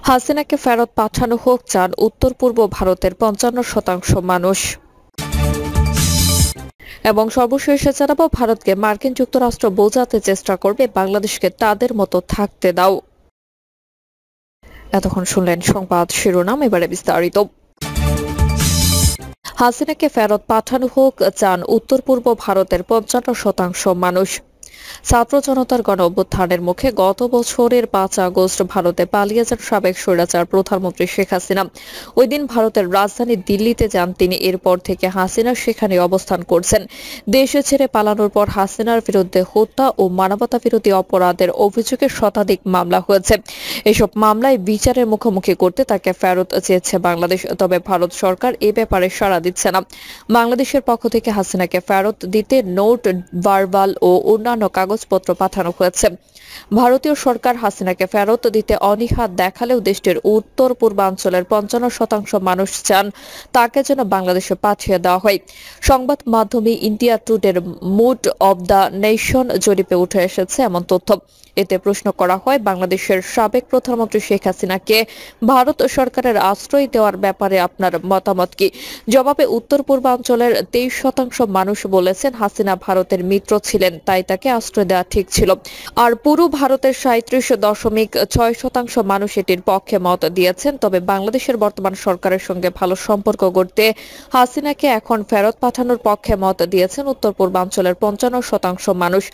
হাসিনাকে ফেরত পাঠানো হোক চান উত্তর পূর্ব ভারতের ৫৫% মানুষ। এবং সর্বশেষে জানাবো, ভারতকে মার্কিন যুক্তরাষ্ট্র বোঝাতে চেষ্টা করবে বাংলাদেশকে তাদের মতো থাকতে দাও। এতক্ষণ শুনলেন সংবাদ শিরোনাম, এবারে বিস্তারিত। হাসিনাকে ফেরত পাঠানো হোক চান উত্তর পূর্ব ভারতের ৫৫% মানুষ। ছাত্র জনতার গণ অভ্যুত্থানের মুখে গত বছরের ৫ আগস্ট ভারতে পালিয়ে যান সাবেক স্বৈরাচার প্রধানমন্ত্রী শেখ হাসিনা। ওই দিন ভারতের রাজধানী দিল্লিতে যান তিনি। এরপর থেকে হাসিনা সেখানে অবস্থান করছেন। দেশে ছেড়ে পালানোর পর হাসিনার বিরুদ্ধে হত্যা ও মানবতা বিরোধী অপরাধের অভিযোগে শতাধিক মামলা হয়েছে। এসব মামলায় বিচারের মুখোমুখি করতে তাকে ফেরত চেয়েছে বাংলাদেশ। তবে ভারত সরকার এ ব্যাপারে সাড়া দিচ্ছে না। বাংলাদেশের পক্ষ থেকে হাসিনাকে ফেরত দিতে নোট, ভার্বাল ও অন্যান্য কাগজপত্র পাঠানো হয়েছে। ভারতীয় সরকার হাসিনাকে ফেরত দিতে অনীহা দেখালেও দেশটির উত্তর পূর্বাঞ্চলের ৫৫% মানুষ চান তাকে যেন বাংলাদেশে পাঠিয়ে দেওয়া হয়। সংবাদ মাধ্যমে ইন্ডিয়া টুডের মুড অব দ্য নেশন জরিপে উঠে এসেছে এমন তথ্য। এতে প্রশ্ন করা হয়, বাংলাদেশের সাবেক প্রধানমন্ত্রী শেখ হাসিনাকে ভারত সরকারের আশ্রয় দেওয়ার ব্যাপারে আপনার মতামত কি? জবাবে উত্তর পূর্বাঞ্চলের 23% মানুষ বলেছেন হাসিনা ভারতের মিত্র ছিলেন, তাই তাকে আশ্রয় দেওয়া ঠিক ছিল। আর পুরো ভারতের 37.6% মানুষ এটির পক্ষে মত দিয়েছেন। তবে বাংলাদেশের বর্তমান সরকারের সঙ্গে ভালো সম্পর্ক গড়তে হাসিনাকে এখন ফেরত পাঠানোর পক্ষে মত দিয়েছেন উত্তর পূর্বাঞ্চলের 55% মানুষ।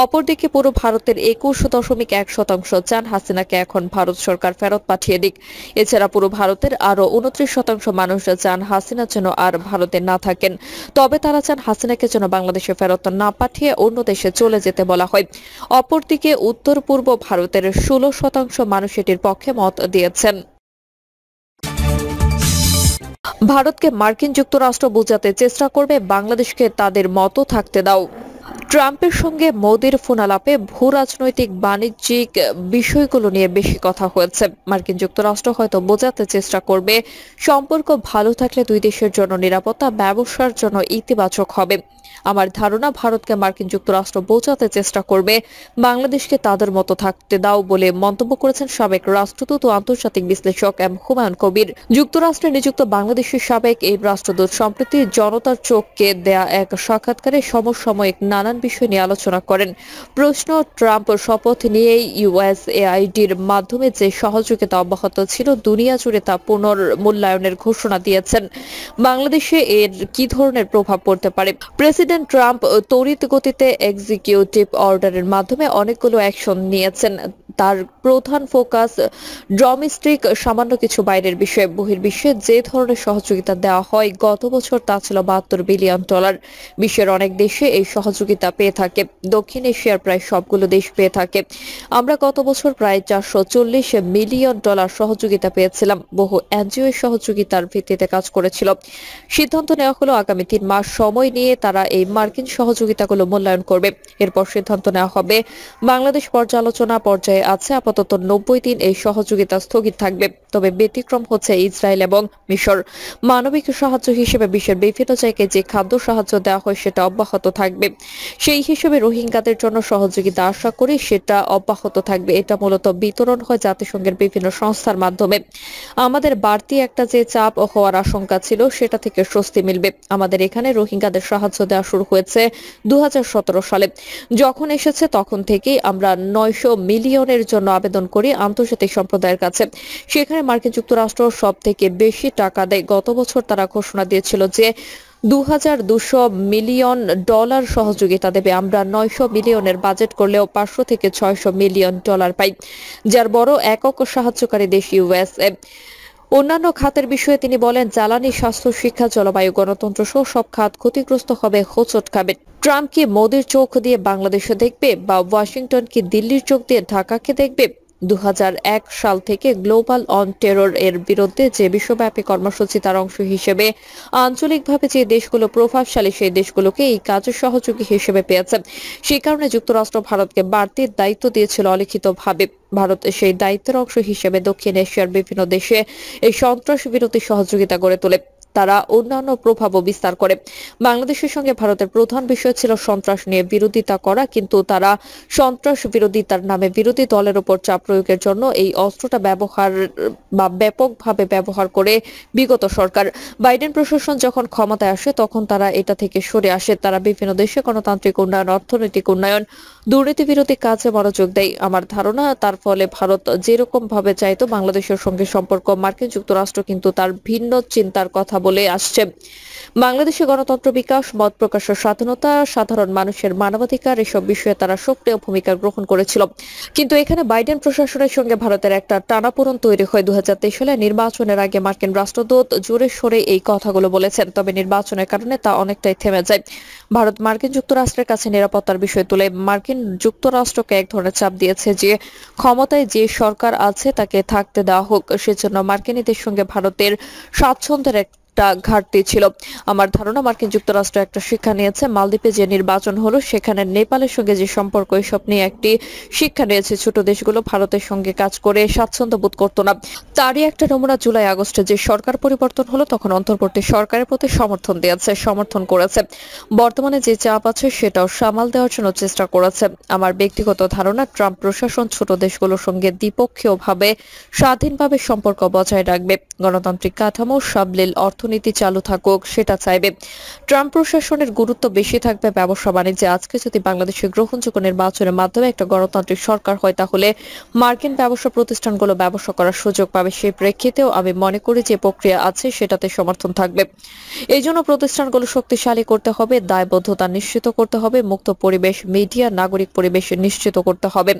অপরদিকে পুরো ভারতের 21.1% চান হাসিনাকে এখন ভারত সরকার ফেরত পাঠিয়ে দিক। এছাড়া পুরো ভারতের আরো 29% মানুষ চান হাসিনা যেন আর ভারতে না থাকেন। তবে তারা চান হাসিনাকে যেন বাংলাদেশে ফেরত না পাঠিয়ে অন্য দেশে চলে যেতে বলা হয়। অপরদিকে উত্তর পূর্ব ভারতের 16% মানুষ এটির পক্ষে মত দিয়েছেন। ভারতকে মার্কিন যুক্তরাষ্ট্র বোঝাতে চেষ্টা করবে বাংলাদেশকে তাদের মতো থাকতে দাও। ট্রাম্পের সঙ্গে মোদির ফোনালাপে ভূ রাজনৈতিক বাণিজ্যিক বিষয়গুলো নিয়ে বেশি কথা হয়েছে। মার্কিন যুক্তরাষ্ট্র হয়তো বোঝাতে চেষ্টা করবে সম্পর্ক ভালো থাকলে দুই দেশের জন্য নিরাপত্তা, ব্যবসার জন্য ইতিবাচক হবে। আমার ধারণা ভারতকে মার্কিন যুক্তরাষ্ট্র বোঝাতে চেষ্টা করবে বাংলাদেশকে তাদের মতো থাকতে দাও বলে মন্তব্য করেছেন সাবেক রাষ্ট্রদূত ও আন্তর্জাতিক বিশ্লেষক এম হুমায়ুন কবির। যুক্তরাষ্ট্রে নিযুক্ত বাংলাদেশের সাবেক এই রাষ্ট্রদূত সম্প্রতি জনতার চোখকে দেয়া এক সাক্ষাৎকারে সমসাময়িক নানান বিষয় নিয়ে আলোচনা করেন। প্রশ্ন, ট্রাম্প শপথ নিয়েই ইউএসএআইডির মাধ্যমে যে সহযোগিতা অব্যাহত ছিল দুনিয়া জুড়ে তা পুনর্মূল্যায়নের ঘোষণা দিয়েছেন। বাংলাদেশে এর কি ধরনের প্রভাব পড়তে পারে? প্রেসিডেন্ট ট্রাম্প তড়িৎ গতিতে এক্সিকিউটিভ অর্ডারের মাধ্যমে অনেকগুলো অ্যাকশন নিয়েছেন। তার প্রধান ফোকাস ডোমেস্টিক, সামান্য কিছু বাইরের বিষয়ে। বহির্বিশ্বে যে ধরনের সহযোগিতা দেওয়া হয় গত বছর তা ছিল $72 বিলিয়ন। বিশ্বের অনেক দেশে এই সহযোগিতা পেয়ে থাকে। দক্ষিণ এশিয়ার প্রায় সবগুলো দেশ পেয়ে থাকে। আমরা গত বছর প্রায় $440 মিলিয়ন সহযোগিতা পেয়েছিলাম। বহু এনজিও সহযোগিতার ভিত্তিতে কাজ করেছিল। সিদ্ধান্ত নেওয়া হলো আগামী 3 মাস সময় নিয়ে তারা এই মার্কিন সহযোগিতাগুলো মূল্যায়ন করবে। এরপর সিদ্ধান্ত নেওয়া হবে। বাংলাদেশ পর্যালোচনা পর্যায়ে আছে। আপাতত 90 দিন এই সহযোগিতা স্থগিত থাকবে। তবে ব্যতিক্রম হচ্ছে ইসরায়েল এবং মিশর। মানবিক সাহায্য হিসেবে বিশ্বের বিভিন্ন জায়গায় যে খাদ্য সাহায্য দেওয়া হয় সেটা অব্যাহত থাকবে। সেই হিসেবে রোহিঙ্গাদের জন্য সহযোগিতা আশা করি সেটা অব্যাহত থাকবে। এটা মূলত বিতরণ হয় জাতিসংঘের বিভিন্ন সংস্থার মাধ্যমে। আমাদের বাড়তি একটা যে চাপ হওয়ার আশঙ্কা ছিল সেটা থেকে স্বস্তি মিলবে। আমাদের এখানে রোহিঙ্গাদের সাহায্য দেওয়া শুরু হয়েছে 2017 সালে। যখন এসেছে তখন থেকেই আমরা 900 মিলিয়নের জন্য আবেদন করি আন্তর্জাতিক সম্প্রদায়ের কাছে। সেখানে মার্কিন যুক্তরাষ্ট্র সব থেকে বেশি টাকা দেয়। গত বছর তারা ঘোষণা দিয়েছিল যে $2200 মিলিয়ন সহযোগিতা দেবে। আমরা 900 মিলিয়নের বাজেট করলেও 500 থেকে 600 মিলিয়ন ডলার পাই, যার বড় একক সাহায্যকারী দেশ ইউএসএ। অন্যান্য খাতের বিষয়ে তিনি বলেন, জ্বালানি, স্বাস্থ্য, শিক্ষা, জলবায়ু, গণতন্ত্র সহ সব খাত ক্ষতিগ্রস্ত হবে, হোঁচট খাবে। ট্রাম্প কি মোদির চোখ দিয়ে বাংলাদেশে দেখবে, বা ওয়াশিংটন কি দিল্লির চোখ দিয়ে ঢাকাকে দেখবে? 2001 সাল থেকে গ্লোবাল অন টেরর এর বিরুদ্ধে যে বিশ্বব্যাপী কর্মসূচি, তার অংশ হিসেবে আঞ্চলিকভাবে যে দেশগুলো প্রভাবশালী সেই দেশগুলোকে এই কাজের সহযোগী হিসেবে পেয়েছে। সেই কারণে যুক্তরাষ্ট্র ভারতকে বাড়তি দায়িত্ব দিয়েছিল অলিখিতভাবে। ভারত সেই দায়িত্বের অংশ হিসেবে দক্ষিণ এশিয়ার বিভিন্ন দেশে এই সন্ত্রাস বিরোধী সহযোগিতা গড়ে তোলে। তারা অন্যান্য প্রভাবও বিস্তার করে। বাংলাদেশের সঙ্গে ভারতের প্রধান বিষয় ছিল সন্ত্রাস নিয়ে বিরোধিতা করা, কিন্তু তারা সন্ত্রাস বিরোধিতার নামে বিরোধী দলের উপর চাপ প্রয়োগের জন্য এই অস্ত্রটা ব্যাপকভাবে ব্যবহার করে বিগত সরকার। বাইডেন প্রশাসন যখন ক্ষমতায় আসে তখন তারা এটা থেকে সরে আসে। তারা বিভিন্ন দেশে গণতান্ত্রিক উন্নয়ন, অর্থনৈতিক উন্নয়ন, দুর্নীতি বিরোধী কাজে মনোযোগ দেয়। আমার ধারণা তার ফলে ভারত যেরকম ভাবে চাইতো বাংলাদেশের সঙ্গে সম্পর্ক, মার্কিন যুক্তরাষ্ট্র কিন্তু তার ভিন্ন চিন্তার কথা বলে আসছে। বাংলাদেশে গণতন্ত্র, বিকাশ, মত প্রকাশের স্বাধীনতা, সাধারণ মানুষের মানবাধিকার এসব বিষয়ে তারা সক্রিয় ভূমিকা গ্রহণ করেছিল। কিন্তু এখানে বাইডেন প্রশাসনের সঙ্গে ভারতের একটা টানাপোড়েন তৈরি হয় 2023 সালে। নির্বাচনের আগে মার্কিন রাষ্ট্রদূত জোরে সরে এই কথাগুলো বলেছেন, তবে নির্বাচনের কারণে তা অনেকটাই থেমে যায়। ভারত মার্কিন যুক্তরাষ্ট্রের কাছে নিরাপত্তার বিষয় তুলে মার্কিন যুক্তরাষ্ট্রকে এক ধরনের চাপ দিয়েছে যে ক্ষমতায় যে সরকার আছে তাকে থাকতে দেওয়া হোক। সেজন্য মার্কিনীদের সঙ্গে ভারতের স্বাচ্ছন্দ্যের একটা ঘাটতি ছিল। আমার ধারণা মার্কিন যুক্তরাষ্ট্র একটা শিক্ষা নিয়েছে। মালদ্বীপে যে নির্বাচন হলো সেখানে নেপালের সঙ্গে যে সম্পর্ক, এসব নিয়ে একটি শিক্ষা নিয়েছে। ছোট দেশগুলো ভারতের সঙ্গে কাজ করে স্বাচ্ছন্দ্য বোধ করতো না। তারই একটা নমুনা জুলাই আগস্টে যে সরকার পরিবর্তন হলো তখন অন্তর্বর্তী সরকারের প্রতি সমর্থন করেছে। বর্তমানে যে চাপ আছে সেটাও সামাল দেওয়ার জন্য চেষ্টা করেছে। আমার ব্যক্তিগত ধারণা ট্রাম্প প্রশাসন ছোট দেশগুলোর সঙ্গে দ্বিপক্ষীয়ভাবে স্বাধীনভাবে সম্পর্ক বজায় রাখবে। গণতান্ত্রিক কাঠামো, সাবলীল অর্থনীতি চালু থাকুক সেটা চাইবে। ট্রাম্প প্রশাসনের গুরুত্ব বেশি থাকবে ব্যবসা বাণিজ্যে। আজকে যদি বাংলাদেশের গ্রহণযোগ্য নির্বাচনের মাধ্যমে একটা গণতান্ত্রিক সরকার হয় তাহলে মার্কিন ব্যবসা প্রতিষ্ঠানগুলো ব্যবসা করার সুযোগ পাবে। সেই প্রেক্ষিতেও আমি মনে করি যে প্রক্রিয়া আছে সেটাতে সমর্থন থাকবে। এই জন্য প্রতিষ্ঠানগুলো শক্তিশালী করতে হবে, দায়বদ্ধতা নিশ্চিত করতে হবে, মুক্ত পরিবেশ, মিডিয়া, নাগরিক পরিবেশ নিশ্চিত করতে হবে।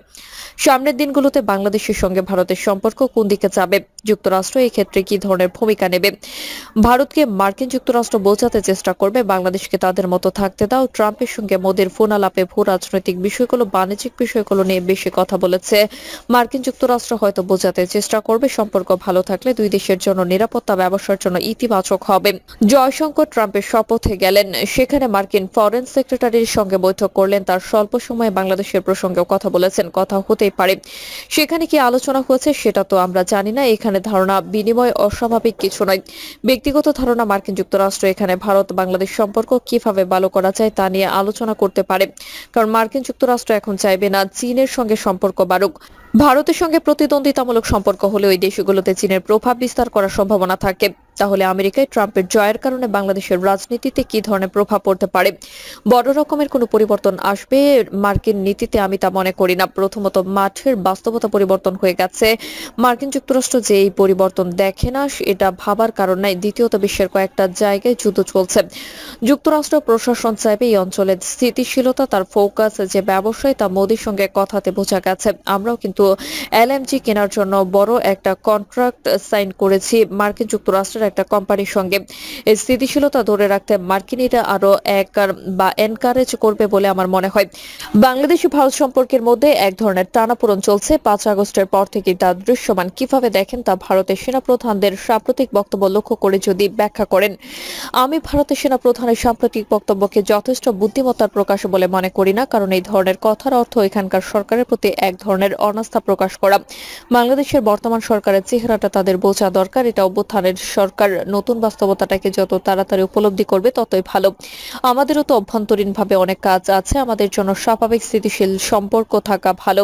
সামনের দিনগুলোতে বাংলাদেশের সঙ্গে ভারতের সম্পর্ক কোন দিকে যাবে, যুক্তরাষ্ট্র এই ক্ষেত্রে কি ধরনের ভূমিকা নেবে? ভারতকে মার্কিন যুক্তরাষ্ট্র বোঝাতে চেষ্টা করবে বাংলাদেশকে তাদের মতো থাকতে দাও। ট্রাম্পের সঙ্গে মোদির ফোন আলাপে ভূ রাজনৈতিক বিষয়গুলো, বাণিজ্যিক বিষয়গুলো নিয়ে বেশি কথা বলেছে। মার্কিন যুক্তরাষ্ট্র হয়তো বোঝাতে চেষ্টা করবে সম্পর্ক ভালো থাকলে দুই দেশের জন্য নিরাপত্তা, ব্যবসার জন্য ইতিবাচক হবে। জয়শঙ্কর ট্রাম্পের শপথে গেলেন, সেখানে মার্কিন ফরেন সেক্রেটারির সঙ্গে বৈঠক করলেন। তার স্বল্প সময়ে বাংলাদেশের প্রসঙ্গেও কথা বলেছেন। কথা হতেই পারে। সেখানে কি আলোচনা হয়েছে সেটা তো আমরা জানি না। এখানে ধারণা বিনিময় অস্বাভাবিক কিছু নয়। ব্যক্তিগত ধারণা মার্কিন যুক্তরাষ্ট্র এখানে ভারত বাংলাদেশ সম্পর্ক কিভাবে ভালো করা যায় তা নিয়ে আলোচনা করতে পারে। কারণ মার্কিন যুক্তরাষ্ট্র এখন চাইবে না চীনের সঙ্গে সম্পর্ক বাড়ুক। ভারতের সঙ্গে প্রতিদ্বন্দ্বিতামূলক সম্পর্ক হলে ওই দেশগুলোতে চীনের প্রভাব বিস্তার করার সম্ভাবনা থাকে। তাহলে আমেরিকায় ট্রাম্পের জয়ের কারণে বাংলাদেশের রাজনীতিতে কি ধরনের প্রভাব পড়তে পারে? বড় রকমের কোনো পরিবর্তন আসবে মার্কিন নীতিতে আমি তা মনে করি না। প্রথমত মাঠের বাস্তবতা পরিবর্তন হয়ে গেছে। মার্কিন যুক্তরাষ্ট্র যে এই পরিবর্তন দেখে না এটা ভাবার কারণ নাই। দ্বিতীয়ত বিশ্বের কয়েকটা জায়গায় যুদ্ধ চলছে। যুক্তরাষ্ট্র প্রশাসন চাইবে এই অঞ্চলের স্থিতিশীলতা, তার ফোকাস যে ব্যবসায় তা মোদির সঙ্গে কথাতে বোঝা গেছে। আমরাও কিন্তু এলএমজি কেনার জন্য বড় একটা কন্ট্রাক্ট সাইন করেছি মার্কিন যুক্তরাষ্ট্রের একটা কোম্পানির সঙ্গে। এই স্থিতিশীলতা ধরে রাখতে মার্কিনিরা আরো এনকারেজ করবে বলে আমার মনে হয়। বাংলাদেশ ও ভারত সম্পর্কের মধ্যে এক ধরনের টানাপোড়েন চলছে। 5 আগস্টের পর থেকে তা দৃশ্যমান। কিভাবে দেখেন তা ভারতের সেনাপ্রধানদের সাম্প্রতিক বক্তব্য লক্ষ্য করে যদি ব্যাখ্যা করেন। আমি ভারতের সেনাপ্রধানের সাম্প্রতিক বক্তব্যকে যথেষ্ট বুদ্ধিমত্তার প্রকাশ বলে মনে করি না। কারণ এই ধরনের কথার অর্থ এখানকার সরকারের প্রতি এক ধরনের অনাস্থা প্রকাশ করা। বাংলাদেশের বর্তমান সরকারের চেহারাটা তাদের বোঝা দরকার। এটা অভ্যুত্থানের সরকার। নতুন বাস্তবতাটাকে যত তাড়াতাড়ি উপলব্ধি করবে ততই ভালো। আমাদেরও তো অভ্যন্তরীণভাবে অনেক কাজ আছে। আমাদের জন্য স্বাভাবিক স্থিতিশীল সম্পর্ক থাকা ভালো।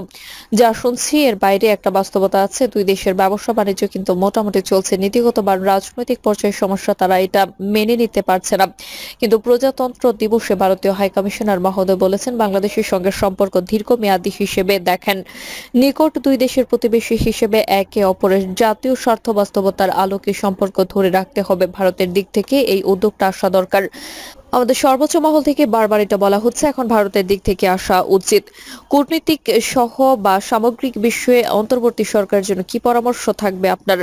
যা শুনছি এর বাইরে একটা বাস্তবতা আছে। দুই দেশের ব্যবসা বাণিজ্য কিন্তু মোটামুটি চলছে। নীতিগত বা রাজনৈতিক পর্যায়ের সমস্যা তারা এটা মেনে নিতে পারছে না। কিন্তু প্রজাতন্ত্র দিবসে ভারতীয় হাইকমিশনার মহোদয় বলেছেন বাংলাদেশের সঙ্গে সম্পর্ক দীর্ঘমেয়াদী হিসেবে দেখেন। নিকট দুই দেশের প্রতিবেশী হিসেবে একে অপরের জাতীয় স্বার্থ বাস্তবতার আলোকে সম্পর্ক ধরে রাখতে হবে। ভারতের দিক থেকে এই উদ্যোগটা আসা দরকার। আমাদের সর্বোচ্চ মহল থেকে বারবার এটা বলা হচ্ছে এখন ভারতের দিক থেকে আসা উচিত। কূটনীতিক সহ বা সামগ্রিক বিষয়ে অন্তর্বর্তী সরকারের জন্য কি পরামর্শ থাকবে আপনার?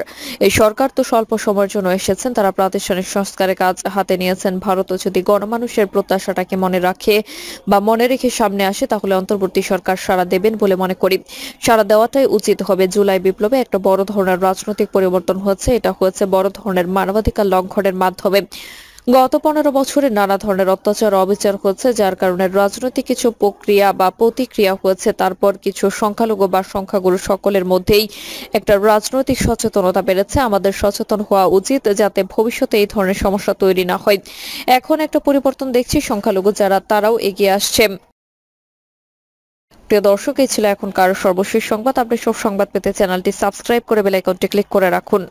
এই সরকার তো স্বল্প সময়ের জন্য এসেছেন, তারা প্রাতিষ্ঠানিক সংস্কারের কাজ হাতে নিয়েছেন। ভারতও যদি গণমানুষের প্রত্যাশাটাকে মনে রাখে বা মনে রেখে সামনে আসে তাহলে অন্তর্বর্তী সরকার সাড়া দেবেন বলে মনে করি। সাড়া দেওয়াটাই উচিত হবে। জুলাই বিপ্লবে একটা বড় ধরনের রাজনৈতিক পরিবর্তন হয়েছে। এটা হয়েছে বড় ধরনের মানবাধিকার লঙ্ঘনের মাধ্যমে। গত 15 বছরে নানা ধরনের অত্যাচার অবিচার হচ্ছে, যার কারণে রাজনৈতিক কিছু প্রক্রিয়া বা প্রতিক্রিয়া হয়েছে। তারপর কিছু সংখ্যালঘু বা সংখ্যাগুরু সকলের মধ্যেই একটা রাজনৈতিক সচেতনতা বেড়েছে। আমাদের সচেতন হওয়া উচিত যাতে ভবিষ্যতে এই ধরনের সমস্যা তৈরি না হয়। এখন একটা পরিবর্তন দেখছি, সংখ্যালঘু যারা তারাও এগিয়ে আসছে। প্রিয় দর্শক, এই ছিল এখনকার সর্বশেষ সংবাদ। আপনি সব সংবাদ পেতে চ্যানেলটি সাবস্ক্রাইব করে বেল আইকনটি ক্লিক করে রাখুন।